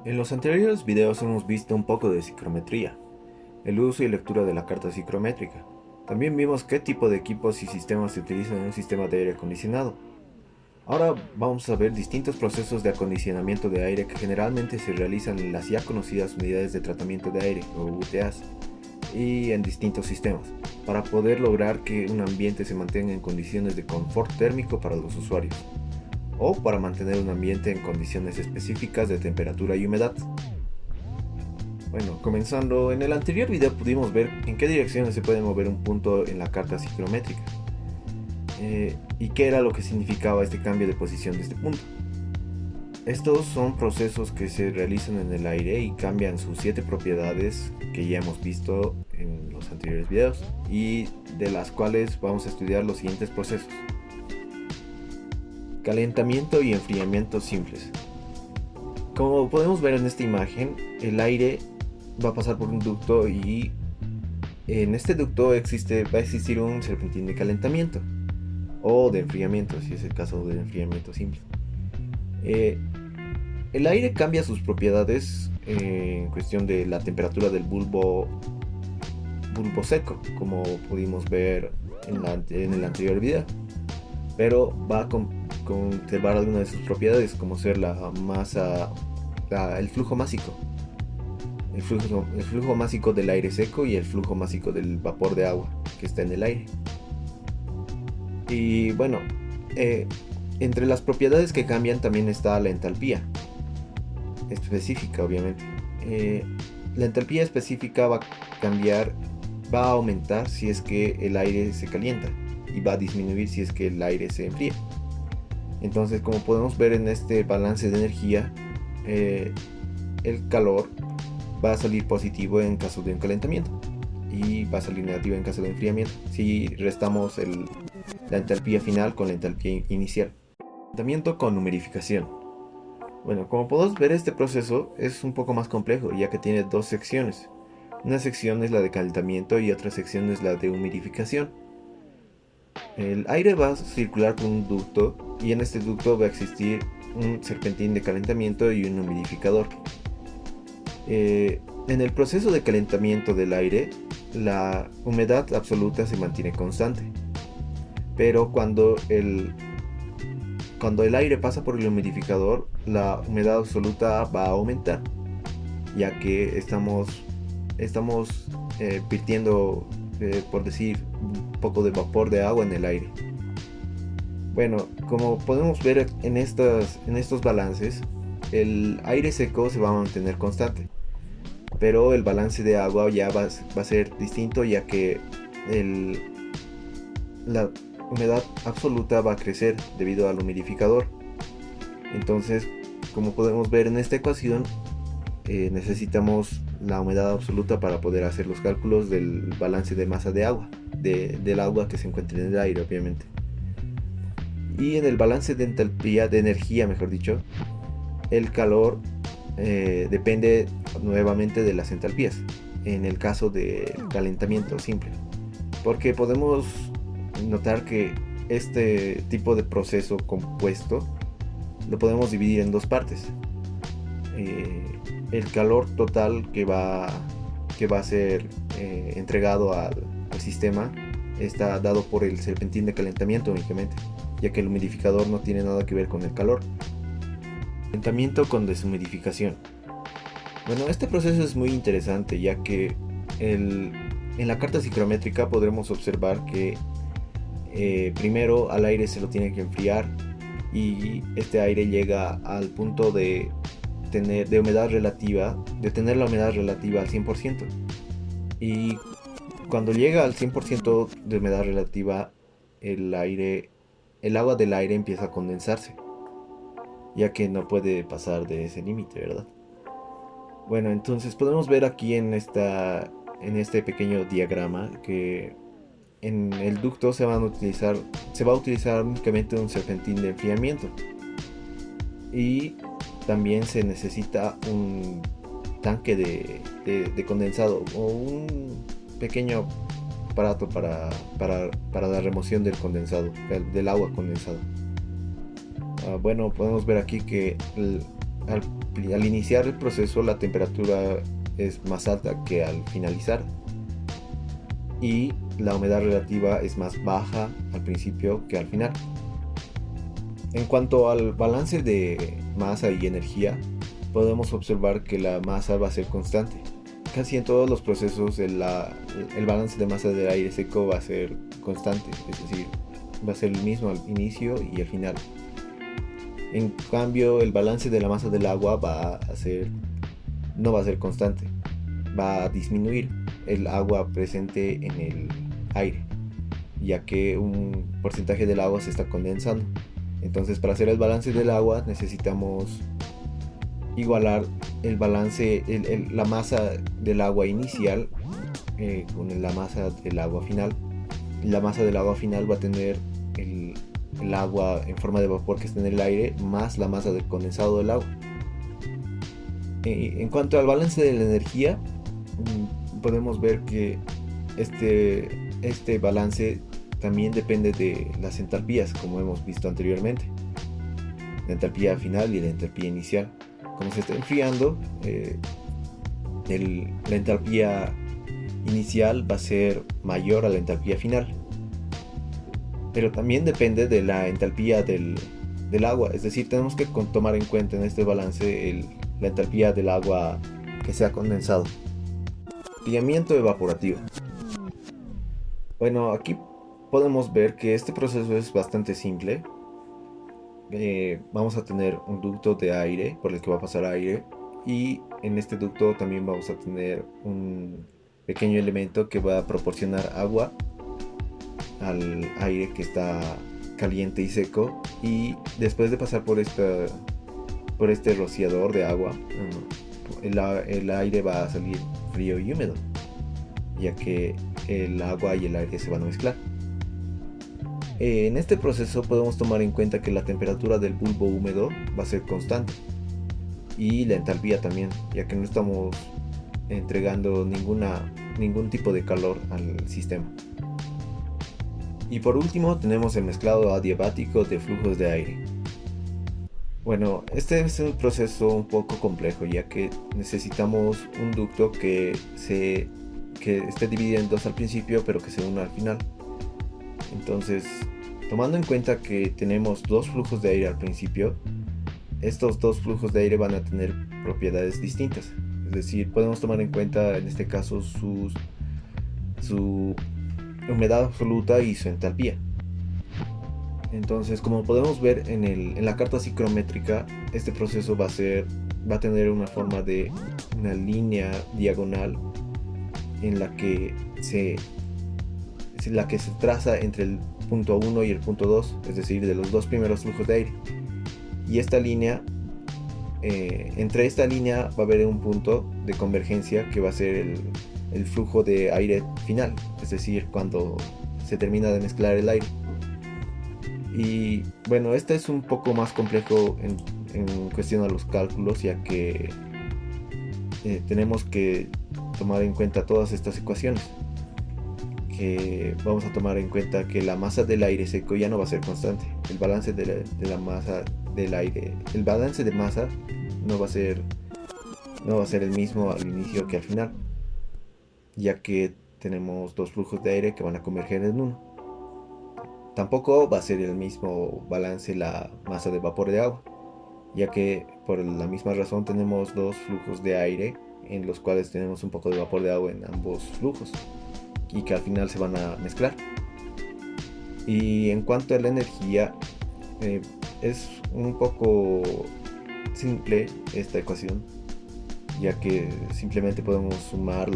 En los anteriores videos hemos visto un poco de psicometría, el uso y lectura de la carta psicométrica. También vimos qué tipo de equipos y sistemas se utilizan en un sistema de aire acondicionado. Ahora vamos a ver distintos procesos de acondicionamiento de aire que generalmente se realizan en las ya conocidas unidades de tratamiento de aire o UTAs y en distintos sistemas, para poder lograr que un ambiente se mantenga en condiciones de confort térmico para los usuarios, o para mantener un ambiente en condiciones específicas de temperatura y humedad. Bueno, comenzando, en el anterior video pudimos ver en qué direcciones se puede mover un punto en la carta psicométrica y qué era lo que significaba este cambio de posición de este punto. Estos son procesos que se realizan en el aire y cambian sus 7 propiedades que ya hemos visto en los anteriores videos y de las cuales vamos a estudiar los siguientes procesos. Calentamiento y enfriamiento simples. Como podemos ver en esta imagen, el aire va a pasar por un ducto y en este ducto va a existir un serpentín de calentamiento o de enfriamiento, si es el caso del enfriamiento simple. El aire cambia sus propiedades en cuestión de la temperatura del bulbo seco, como pudimos ver en el anterior video, pero va a conservar algunas de sus propiedades, como ser la masa, el flujo másico. El flujo másico del aire seco y el flujo másico del vapor de agua que está en el aire. Y bueno, entre las propiedades que cambian también está la entalpía específica, obviamente. La entalpía específica va a cambiar, va a aumentar si es que el aire se calienta y va a disminuir si es que el aire se enfría. Entonces, como podemos ver en este balance de energía, el calor va a salir positivo en caso de un calentamiento y va a salir negativo en caso de enfriamiento si restamos la entalpía final con la entalpía inicial. Calentamiento con humidificación. Bueno, como podemos ver, este proceso es un poco más complejo, ya que tiene dos secciones. Una sección es la de calentamiento y otra sección es la de humidificación. El aire va a circular por un ducto y en este ducto va a existir un serpentín de calentamiento y un humidificador. En el proceso de calentamiento del aire, la humedad absoluta se mantiene constante, pero cuando el aire pasa por el humidificador, la humedad absoluta va a aumentar, ya que estamos virtiendo, por decir, un poco de vapor de agua en el aire. Bueno, como podemos ver en estos balances, el aire seco se va a mantener constante, pero el balance de agua ya va a ser distinto, ya que la humedad absoluta va a crecer debido al humidificador. Entonces, como podemos ver en esta ecuación, necesitamos la humedad absoluta para poder hacer los cálculos del balance de masa de agua, del agua que se encuentra en el aire, obviamente. Y en el balance de entalpía, de energía, mejor dicho, el calor depende nuevamente de las entalpías, en el caso de calentamiento simple, porque podemos notar que este tipo de proceso compuesto lo podemos dividir en dos partes. El calor total que va a ser entregado al sistema está dado por el serpentín de calentamiento únicamente, ya que el humidificador no tiene nada que ver con el calor. Calentamiento con deshumidificación. Bueno, este proceso es muy interesante, ya que en la carta psicométrica podremos observar que primero al aire se lo tiene que enfriar y este aire llega al punto de tener la humedad relativa al 100%. Y cuando llega al 100% de humedad relativa, el agua del aire empieza a condensarse, ya que no puede pasar de ese límite, ¿verdad? Bueno, entonces podemos ver aquí en este pequeño diagrama que en el ducto se va a utilizar únicamente un serpentín de enfriamiento y también se necesita un tanque de condensado o un pequeño aparato para la remoción del condensado, del agua condensada. Bueno, podemos ver aquí que al iniciar el proceso la temperatura es más alta que al finalizar, y la humedad relativa es más baja al principio que al final. En cuanto al balance de masa y energía, podemos observar que la masa va a ser constante. Casi en todos los procesos el balance de masa del aire seco va a ser constante, es decir, va a ser el mismo al inicio y al final. En cambio, el balance de la masa del agua no va a ser constante, va a disminuir el agua presente en el aire, ya que un porcentaje del agua se está condensando. Entonces, para hacer el balance del agua necesitamos igualar el balance, la masa del agua inicial con la masa del agua final. La masa del agua final va a tener el agua en forma de vapor que está en el aire más la masa del condensado del agua. En cuanto al balance de la energía, podemos ver que este balance también depende de las entalpías, como hemos visto anteriormente, la entalpía final y la entalpía inicial. Como se está enfriando, la entalpía inicial va a ser mayor a la entalpía final, pero también depende de la entalpía del agua, es decir, tenemos que tomar en cuenta en este balance la entalpía del agua que se ha condensado. Enfriamiento evaporativo. Bueno, aquí podemos ver que este proceso es bastante simple. Vamos a tener un ducto de aire por el que va a pasar aire, y en este ducto también vamos a tener un pequeño elemento que va a proporcionar agua al aire que está caliente y seco, y después de pasar por este rociador de agua, el aire va a salir frío y húmedo, ya que el agua y el aire se van a mezclar. En este proceso podemos tomar en cuenta que la temperatura del bulbo húmedo va a ser constante, y la entalpía también, ya que no estamos entregando ningún tipo de calor al sistema. Y por último tenemos el mezclado adiabático de flujos de aire. Bueno, este es un proceso un poco complejo, ya que necesitamos un ducto que esté dividido en dos al principio, pero que se una al final. Entonces, tomando en cuenta que tenemos dos flujos de aire al principio, estos dos flujos de aire van a tener propiedades distintas. Es decir, podemos tomar en cuenta en este caso su humedad absoluta y su entalpía. Entonces, como podemos ver en la carta psicométrica, este proceso va a tener una forma de una línea diagonal en la que se traza entre el punto 1 y el punto 2, es decir, de los dos primeros flujos de aire. Y esta línea, entre esta línea va a haber un punto de convergencia que va a ser el flujo de aire final, es decir, cuando se termina de mezclar el aire. Y bueno, este es un poco más complejo en cuestión a los cálculos, ya que tenemos que tomar en cuenta todas estas ecuaciones. Que vamos a tomar en cuenta que la masa del aire seco ya no va a ser constante. El balance de la masa del aire, el balance de masa no va a ser el mismo al inicio que al final, ya que tenemos dos flujos de aire que van a converger en uno. Tampoco va a ser el mismo balance la masa de vapor de agua, ya que por la misma razón tenemos dos flujos de aire en los cuales tenemos un poco de vapor de agua en ambos flujos, y que al final se van a mezclar. Y en cuanto a la energía, es un poco simple esta ecuación, ya que simplemente podemos sumar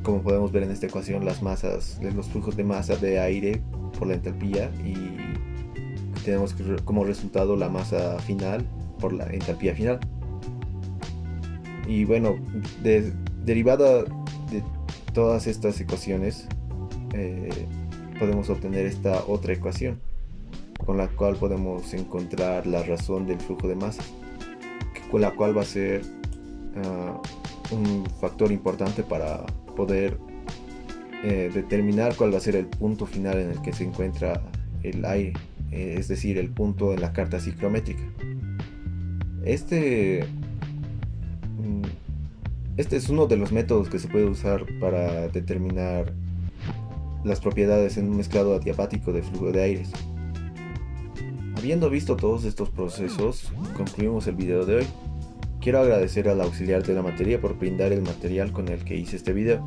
como podemos ver en esta ecuación, las masas, los flujos de masa de aire por la entalpía, y tenemos como resultado la masa final por la entalpía final. Y bueno, derivada de todas estas ecuaciones, podemos obtener esta otra ecuación, con la cual podemos encontrar la razón del flujo de masa, con la cual va a ser un factor importante para poder determinar cuál va a ser el punto final en el que se encuentra el aire es decir, el punto en la carta ciclométrica. Este, mm, este es uno de los métodos que se puede usar para determinar las propiedades en un mezclado adiabático de flujo de aires. Habiendo visto todos estos procesos, concluimos el video de hoy. Quiero agradecer al auxiliar de la materia por brindar el material con el que hice este video.